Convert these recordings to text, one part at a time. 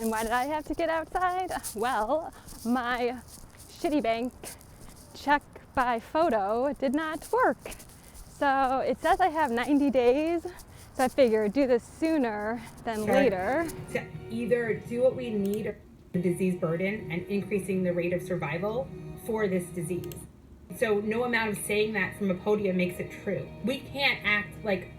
And why did I have to get outside? Well, my shitty bank check by photo did not work. So it says I have 90 days. So I figured do this sooner than later. To either do what we need or the disease burden and increasing the rate of survival for this disease. So no amount of saying that from a podium makes it true. We can't act like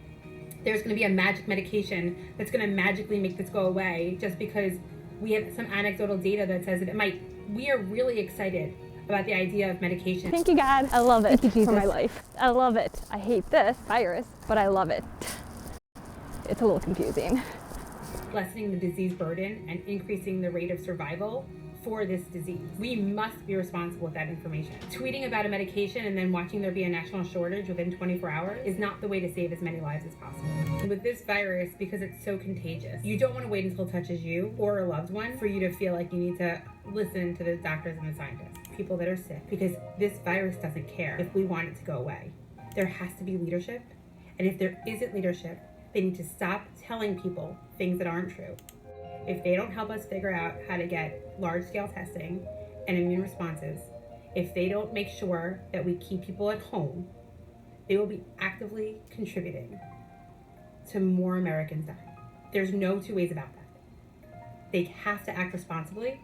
there's going to be a magic medication that's going to magically make this go away just because we have some anecdotal data that says that it might. We are really excited about the idea of medication. Thank you, God. I love it. Thank you, Jesus. For my life. I love it. I hate this virus, but I love it. It's a little confusing. Lessening the disease burden and increasing the rate of survival for this disease. We must be responsible with that information. Tweeting about a medication and then watching there be a national shortage within 24 hours is not the way to save as many lives as possible. And with this virus, because it's so contagious, you don't want to wait until it touches you or a loved one for you to feel like you need to listen to the doctors and the scientists, people that are sick, because this virus doesn't care if we want it to go away. There has to be leadership, and if there isn't leadership, they need to stop telling people things that aren't true. If they don't help us figure out how to get large-scale testing and immune responses, if they don't make sure that we keep people at home, they will be actively contributing to more Americans dying. There's no two ways about that. They have to act responsibly.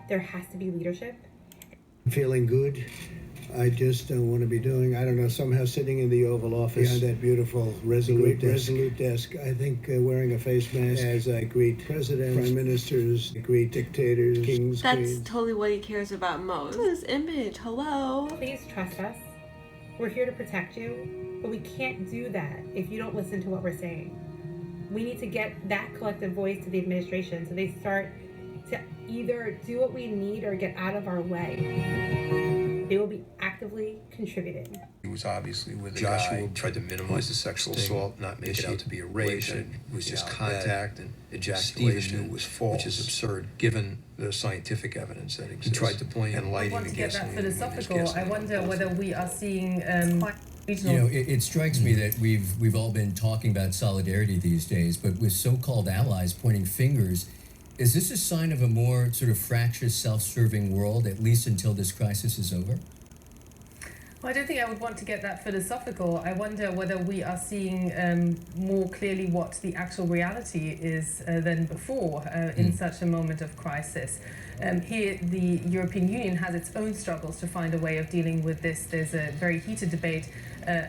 There has to be leadership. Feeling good. I just don't want to be doing, I don't know, somehow sitting in the Oval Office behind that beautiful resolute desk. I think wearing a face mask as I greet presidents, prime ministers, greet dictators, kings, That's queens. totally what he cares about most. His image, hello. Please trust us. We're here to protect you, but we can't do that if you don't listen to what we're saying. We need to get that collective voice to the administration so they start to either do what we need or get out of our way. They will be actively contributing. He was obviously with Joshua, tried to minimize the sexual assault, not make it out to be a rape, and it was just contact, and ejaculation Stephen knew it was false, which is absurd given the scientific evidence that exists. He tried to blame and lighting the gasoline. I want to get that philosophical. I wonder whether we are seeing regional. You know, it strikes me that we've all been talking about solidarity these days, but with so-called allies pointing fingers, is this a sign of a more sort of fractious, self-serving world, at least until this crisis is over? Well, I don't think I would want to get that philosophical. I wonder whether we are seeing more clearly what the actual reality is than before in such a moment of crisis. Here, the European Union has its own struggles to find a way of dealing with this. There's a very heated debate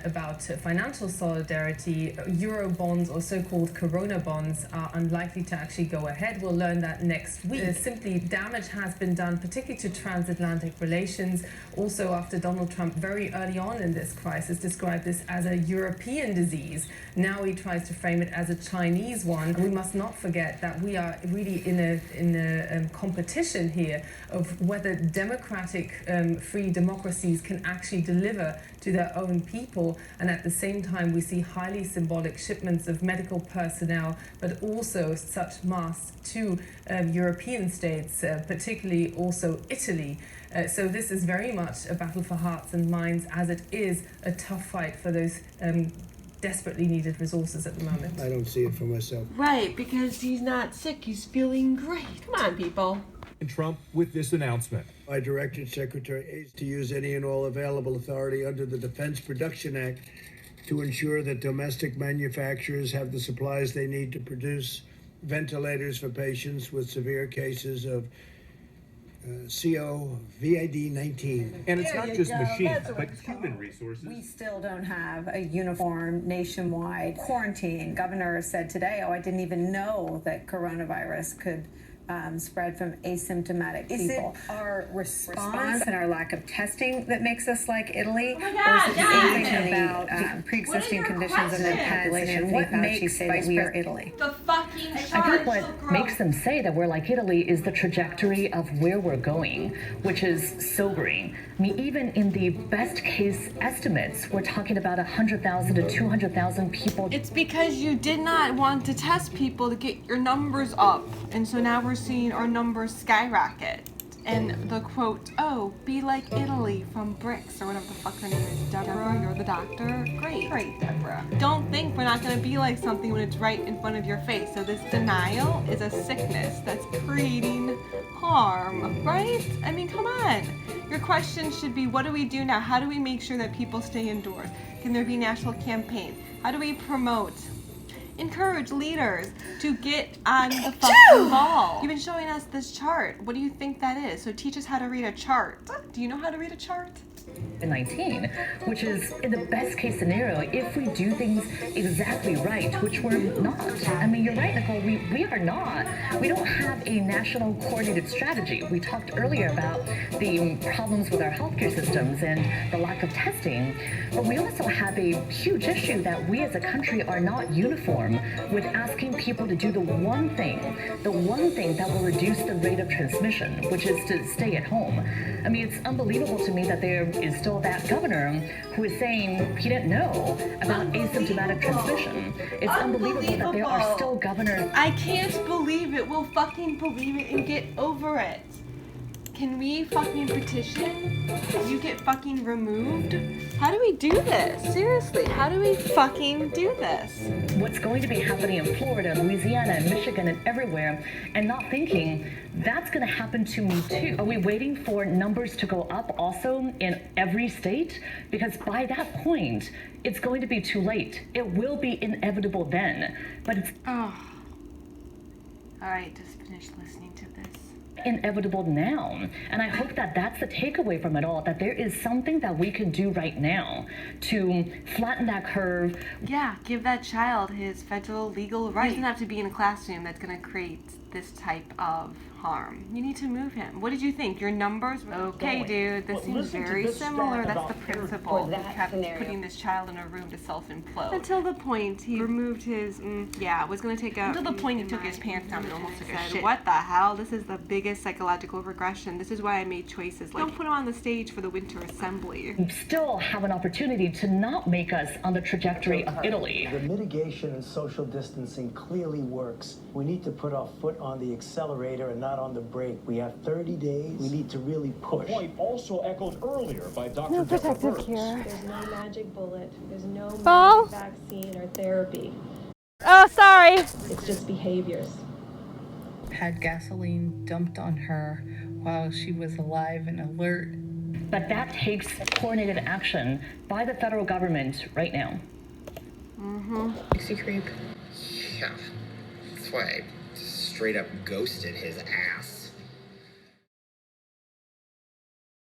about financial solidarity. Euro bonds, or so-called Corona bonds, are unlikely to actually go ahead. We'll learn that next week. Simply, damage has been done, particularly to transatlantic relations. Also, after Donald Trump very early on in this crisis described this as a European disease, now he tries to frame it as a Chinese one. We must not forget that we are really in a competition here of whether democratic free democracies can actually deliver to their own people, and at the same time we see highly symbolic shipments of medical personnel, but also such masks to European states, particularly also Italy. So this is very much a battle for hearts and minds, as it is a tough fight for those desperately needed resources at the moment. I don't see it for myself. Right, because he's not sick, he's feeling great. Come on, people. And Trump with this announcement. I directed Secretary Hayes to use any and all available authority under the Defense Production Act to ensure that domestic manufacturers have the supplies they need to produce ventilators for patients with severe cases of COVID-19. And it's not just machines, but human resources. We still don't have a uniform nationwide quarantine. Governor said today, I didn't even know that coronavirus could spread from asymptomatic people. Is it our response and our lack of testing that makes us like Italy? Oh my God, or is it something about pre-existing conditions in the population? What makes say that we are Italy? The fucking I think what makes them say that we're like Italy is the trajectory of where we're going, which is sobering. I mean, even in the best case estimates, we're talking about 100,000 to 200,000 people. It's because you did not want to test people to get your numbers up, and so now we're seeing our numbers skyrocket. And the quote, oh, be like Italy from Bricks, or whatever the fuck her name is. Deborah, you're the doctor. Great, Deborah. Don't think we're not gonna be like something when it's right in front of your face. So this denial is a sickness that's creating harm, right? I mean, come on. Your question should be, what do we do now? How do we make sure that people stay indoors? Can there be national campaign? How do we promote? Encourage leaders to get on the fucking ball. You've been showing us this chart. What do you think that is? So teach us how to read a chart. Do you know how to read a chart? 19, which is in the best case scenario if we do things exactly right, which we're not. I mean, you're right, Nicole, we are not. We don't have a national coordinated strategy. We talked earlier about the problems with our healthcare systems and the lack of testing, but we also have a huge issue that we as a country are not uniform with asking people to do the one thing that will reduce the rate of transmission, which is to stay at home. I mean, it's unbelievable to me that there is still that governor who is saying he didn't know about asymptomatic transmission. It's unbelievable that there are still governors. I can't believe it. We'll fucking believe it and get over it. Can we fucking petition? You get fucking removed? How do we do this? Seriously, how do we fucking do this? What's going to be happening in Florida, Louisiana, and Michigan, and everywhere, and not thinking that's going to happen to me too. Are we waiting for numbers to go up also in every state? Because by that point, it's going to be too late. It will be inevitable then, but it's All right, just finish listening to this. Inevitable now. And I hope that that's the takeaway from it all, that there is something that we can do right now to flatten that curve. Yeah, give that child his federal legal right. He doesn't have to be in a classroom that's going to create this type of harm. You need to move him. What did you think? Your numbers? Okay, dude, this seems very similar. That's the principle. He kept putting this child in a room to self-implode. Until the point he removed his, was going to take out. Until the point he took his pants down and almost took a shit. What the hell? This is the biggest psychological regression. This is why I made choices like, don't put him on the stage for the Winter Assembly. We still have an opportunity to not make us on the trajectory of Italy. The mitigation and social distancing clearly works. We need to put our foot on the accelerator and not on the brake. We have 30 days. We need to really push. A point also echoed earlier by Dr. No protective gear. There's no magic bullet. There's no Ball? magic vaccine or therapy. Oh, sorry. It's just behaviors. Had gasoline dumped on her while she was alive and alert. But that takes coordinated action by the federal government right now. Makes you creep. Yeah, that's why I straight up ghosted his ass.